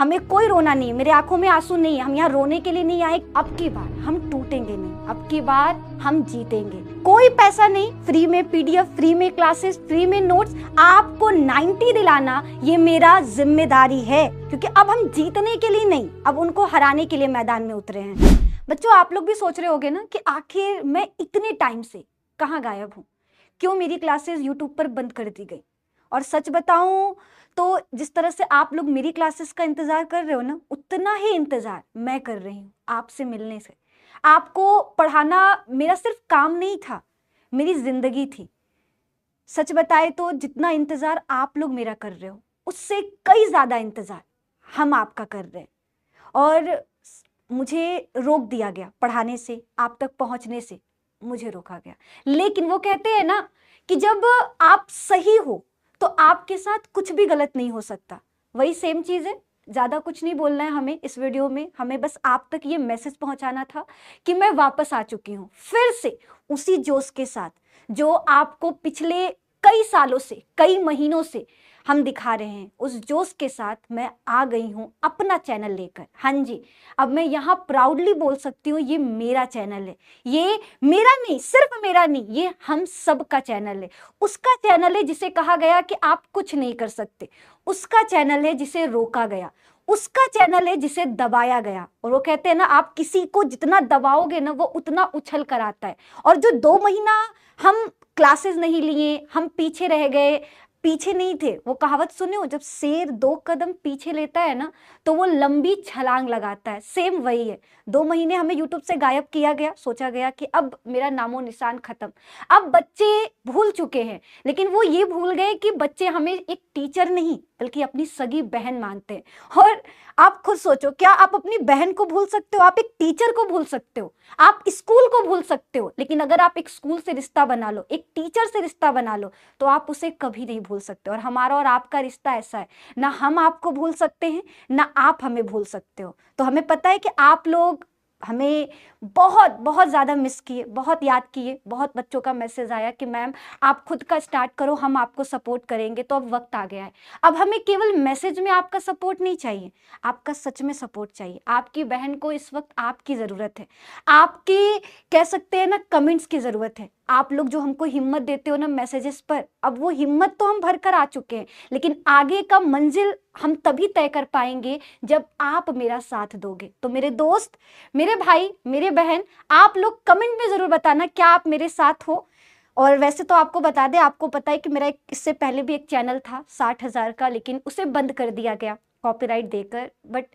हमें कोई रोना नहीं है, मेरे आंखों में आंसू नहीं है, हम यहाँ रोने के लिए नहीं आए। अब की बार हम टूटेंगे नहीं, अब की बार हम जीतेंगे। कोई पैसा नहीं, फ्री में पीडीएफ, फ्री में क्लासेस, फ्री में नोट्स, आपको 90 दिलाना ये मेरा जिम्मेदारी है, क्योंकि अब हम जीतने के लिए नहीं, अब उनको हराने के लिए मैदान में उतरे हैं। बच्चों, आप लोग भी सोच रहे होंगे ना कि आखिर मैं इतने टाइम से कहाँ गायब हूँ, क्यों मेरी क्लासेस यूट्यूब पर बंद कर दी गई। और सच बताऊं तो जिस तरह से आप लोग मेरी क्लासेस का इंतजार कर रहे हो ना, उतना ही इंतजार मैं कर रही हूँ आपसे मिलने से। आपको पढ़ाना मेरा सिर्फ काम नहीं था, मेरी जिंदगी थी। सच बताए तो जितना इंतजार आप लोग मेरा कर रहे हो, उससे कई ज्यादा इंतजार हम आपका कर रहे हैं। और मुझे रोक दिया गया पढ़ाने से, आप तक पहुंचने से मुझे रोका गया। लेकिन वो कहते हैं ना कि जब आप सही हो तो आपके साथ कुछ भी गलत नहीं हो सकता। वही सेम चीज है, ज्यादा कुछ नहीं बोलना है हमें इस वीडियो में। हमें बस आप तक ये मैसेज पहुंचाना था कि मैं वापस आ चुकी हूँ, फिर से उसी जोश के साथ जो आपको पिछले कई सालों से, कई महीनों से हम दिखा रहे हैं। उस जोश के साथ मैं आ गई हूँ अपना चैनल लेकर। हाँ जी, अब मैं यहाँ प्राउडली बोल सकती हूँ, ये मेरा चैनल है। ये मेरा नहीं, सिर्फ मेरा नहीं, ये हम सब का चैनल है। उसका चैनल है जिसे कहा गया कि आप कुछ नहीं कर सकते, उसका चैनल है जिसे रोका गया, उसका चैनल है जिसे दबाया गया। और वो कहते हैं ना, आप किसी को जितना दबाओगे ना, वो उतना उछल कर आता है। और जो 2 महीना हम क्लासेस नहीं लिए, हम पीछे रह गए, पीछे नहीं थे। वो कहावत सुने हो, जब शेर 2 कदम पीछे लेता है ना, तो वो लंबी छलांग लगाता है। सेम वही है। 2 महीने हमें यूट्यूब से गायब किया गया, सोचा गया कि अब मेरा नामो निशान खत्म। अब बच्चे भूल चुके हैं, लेकिन वो ये भूल गए कि बच्चे हमें एक टीचर नहीं बल्कि अपनी सगी बहन मानते हैं। और आप खुद सोचो, क्या आप अपनी बहन को भूल सकते हो? आप एक टीचर को भूल सकते हो, आप स्कूल को भूल सकते हो, लेकिन अगर आप एक स्कूल से रिश्ता बना लो, एक टीचर से रिश्ता बना लो, तो आप उसे कभी नहीं भूल सकते। और हमारा और आपका रिश्ता ऐसा है, ना हम आपको भूल सकते हैं, ना आप हमें भूल सकते हो। तो हमें पता है कि आप लोग हमें बहुत बहुत ज़्यादा मिस किए, बहुत याद किए। बहुत बच्चों का मैसेज आया कि मैम आप खुद का स्टार्ट करो, हम आपको सपोर्ट करेंगे। तो अब वक्त आ गया है, अब हमें केवल मैसेज में आपका सपोर्ट नहीं चाहिए, आपका सच में सपोर्ट चाहिए। आपकी बहन को इस वक्त आपकी ज़रूरत है, आपकी कह सकते हैं ना कमेंट्स की ज़रूरत है। आप लोग जो हमको हिम्मत देते हो ना मैसेजेस पर, अब वो हिम्मत तो हम भर कर आ चुके हैं, लेकिन आगे का मंजिल हम तभी तय कर पाएंगे जब आप मेरा साथ दोगे। तो मेरे दोस्त, मेरे भाई, मेरे बहन, आप लोग कमेंट में ज़रूर बताना क्या आप मेरे साथ हो। और वैसे तो आपको बता दें, आपको पता है कि मेरा इससे पहले भी एक चैनल था 60,000 का, लेकिन उसे बंद कर दिया गया कॉपीराइट देकर। बट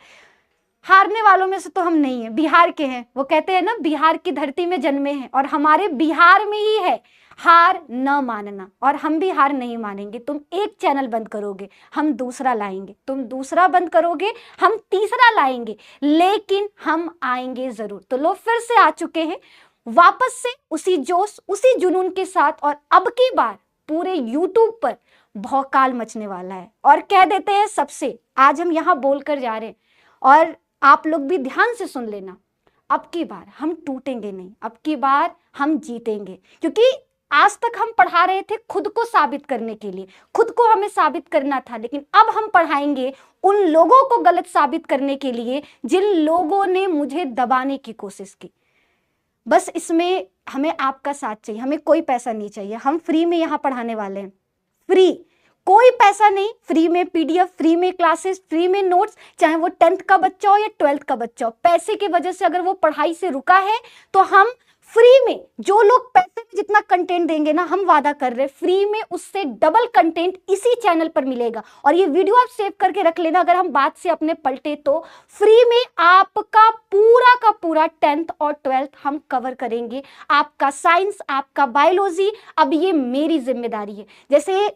हारने वालों में से तो हम नहीं हैं, बिहार के हैं। वो कहते हैं ना, बिहार की धरती में जन्मे हैं, और हमारे बिहार में ही है हार न मानना। और हम भी हार नहीं मानेंगे। तुम एक चैनल बंद करोगे, हम दूसरा लाएंगे, तुम दूसरा बंद करोगे, हम तीसरा लाएंगे, लेकिन हम आएंगे जरूर। तो लोग फिर से आ चुके हैं वापस से उसी जोश, उसी जुनून के साथ। और अब की बार पूरे यूट्यूब पर भौकाल मचने वाला है। और कह देते हैं सबसे, आज हम यहाँ बोल कर जा रहे हैं, और आप लोग भी ध्यान से सुन लेना, अब की बार हम टूटेंगे नहीं, अब की बार हम जीतेंगे। क्योंकि आज तक हम पढ़ा रहे थे खुद को साबित करने के लिए, खुद को हमें साबित करना था, लेकिन अब हम पढ़ाएंगे उन लोगों को गलत साबित करने के लिए जिन लोगों ने मुझे दबाने की कोशिश की। बस इसमें हमें आपका साथ चाहिए, हमें कोई पैसा नहीं चाहिए। हम फ्री में यहाँ पढ़ाने वाले हैं, फ्री, कोई पैसा नहीं। फ्री में पीडीएफ, फ्री में क्लासेस, फ्री में नोट्स, चाहे वो 10th का बच्चा हो या 12th का बच्चा हो। पैसे की वजह से अगर वो पढ़ाई से रुका है, तो हम फ्री में, जो लोग पैसे में जितना कंटेंट देंगे ना, हम वादा कर रहे हैं फ्री में उससे डबल कंटेंट इसी चैनल पर मिलेगा। और ये वीडियो आप सेव करके रख लेना, अगर हम बात से अपने पलटे तो फ्री में आपका पूरा का पूरा 10th और 12th हम कवर करेंगे। आपका साइंस, आपका बायोलॉजी, अब ये मेरी जिम्मेदारी है। जैसे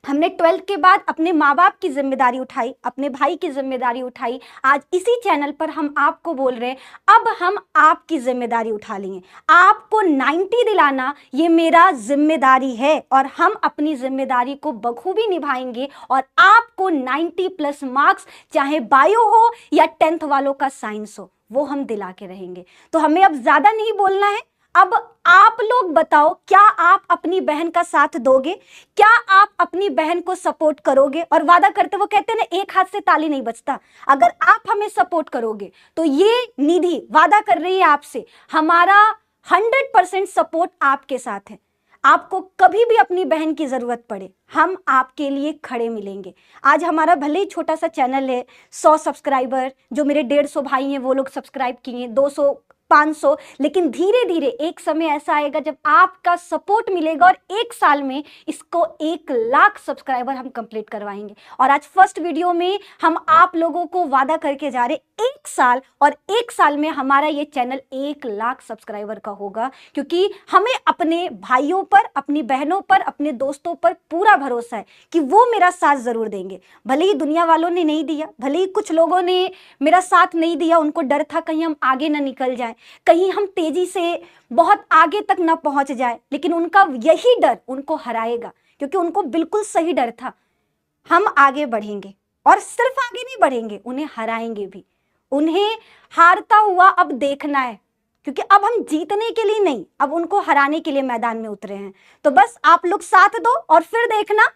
हमने 12th के बाद अपने माँ बाप की जिम्मेदारी उठाई, अपने भाई की जिम्मेदारी उठाई, आज इसी चैनल पर हम आपको बोल रहे हैं अब हम आपकी जिम्मेदारी उठा लेंगे। आपको 90 दिलाना ये मेरा जिम्मेदारी है, और हम अपनी जिम्मेदारी को बखूबी निभाएंगे। और आपको 90+ मार्क्स, चाहे बायो हो या 10th वालों का साइंस हो, वो हम दिला के रहेंगे। तो हमें अब ज्यादा नहीं बोलना है, अब आप लोग बताओ, क्या आप अपनी बहन का साथ दोगे? क्या आप अपनी बहन को सपोर्ट करोगे? और वादा करते, वो कहते हैं ना, एक हाथ से ताली नहीं बजता। अगर आप हमें सपोर्ट करोगे तो ये निधि वादा कर रही है आपसे, हमारा 100% सपोर्ट आपके साथ है। आपको कभी भी अपनी बहन की जरूरत पड़े, हम आपके लिए खड़े मिलेंगे। आज हमारा भले ही छोटा सा चैनल है, 100 सब्सक्राइबर, जो मेरे 150 भाई हैं वो लोग सब्सक्राइब किए, 200 500, लेकिन धीरे धीरे एक समय ऐसा आएगा जब आपका सपोर्ट मिलेगा और 1 साल में इसको 1 लाख सब्सक्राइबर हम कंप्लीट करवाएंगे। और आज फर्स्ट वीडियो में हम आप लोगों को वादा करके जा रहे 1 साल, और 1 साल में हमारा ये चैनल 1 लाख सब्सक्राइबर का होगा, क्योंकि हमें अपने भाइयों पर, अपनी बहनों पर, अपने दोस्तों पर पूरा भरोसा है कि वो मेरा साथ जरूर देंगे। भले ही दुनिया वालों ने नहीं दिया, भले ही कुछ लोगों ने मेरा साथ नहीं दिया, उनको डर था कहीं हम आगे ना निकल जाए, कहीं हम तेजी से बहुत आगे तक ना पहुंच जाए, लेकिन उनका यही डर उनको हराएगा, क्योंकि उनको बिल्कुल सही डर था। हम आगे बढ़ेंगे, और सिर्फ आगे नहीं बढ़ेंगे, उन्हें हराएंगे भी। उन्हें हारता हुआ अब देखना है, क्योंकि अब हम जीतने के लिए नहीं, अब उनको हराने के लिए मैदान में उतरे हैं। तो बस आप लोग साथ दो, और फिर देखना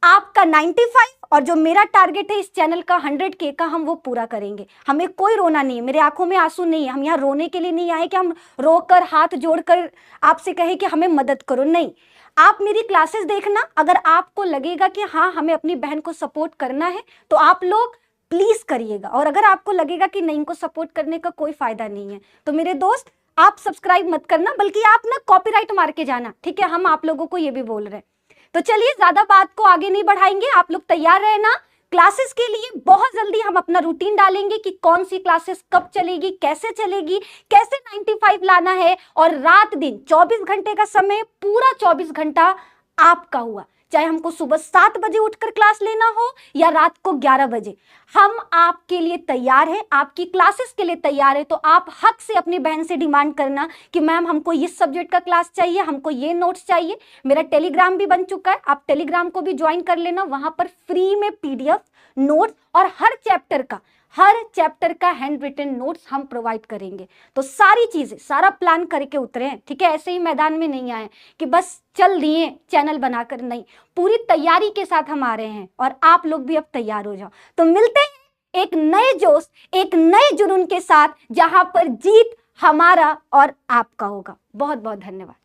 आपका 95 और जो मेरा टारगेट है इस चैनल का 100K का, हम वो पूरा करेंगे। हमें कोई रोना नहीं है, मेरे आंखों में आंसू नहीं है। हम यहाँ रोने के लिए नहीं आए कि हम रोकर हाथ जोड़कर आपसे कहे कि हमें मदद करो, नहीं। आप मेरी क्लासेस देखना, अगर आपको लगेगा कि हाँ हमें अपनी बहन को सपोर्ट करना है तो आप लोग प्लीज करिएगा, और अगर आपको लगेगा कि नहीं, इनको सपोर्ट करने का कोई फायदा नहीं है, तो मेरे दोस्त आप सब्सक्राइब मत करना, बल्कि आप ना कॉपीराइट मार के जाना, ठीक है? हम आप लोगों को ये भी बोल रहे हैं। तो चलिए, ज्यादा बात को आगे नहीं बढ़ाएंगे, आप लोग तैयार रहना क्लासेस के लिए। बहुत जल्दी हम अपना रूटीन डालेंगे कि कौन सी क्लासेस कब चलेगी, कैसे चलेगी, कैसे 95 लाना है, और रात दिन 24 घंटे का समय, पूरा 24 घंटा आपका हुआ, चाहे हमको सुबह 7 बजे उठकर क्लास लेना हो या रात को 11 बजे, हम आपके लिए तैयार हैं, आपकी क्लासेस के लिए तैयार है। तो आप हक से अपनी बहन से डिमांड करना कि मैम हमको इस सब्जेक्ट का क्लास चाहिए, हमको ये नोट्स चाहिए। मेरा टेलीग्राम भी बन चुका है, आप टेलीग्राम को भी ज्वाइन कर लेना। वहां पर फ्री में PDF, नोट्स और हर चैप्टर का हैंड रिटन नोट्स हम प्रोवाइड करेंगे। तो सारी चीजें, सारा प्लान करके उतरे हैं, ठीक है? ऐसे ही मैदान में नहीं आए कि बस चल दिए चैनल बनाकर, नहीं, पूरी तैयारी के साथ हम आ रहे हैं, और आप लोग भी अब तैयार हो जाओ। तो मिलते हैं एक नए जोश, एक नए जुनून के साथ, जहां पर जीत हमारा और आपका होगा। बहुत बहुत धन्यवाद।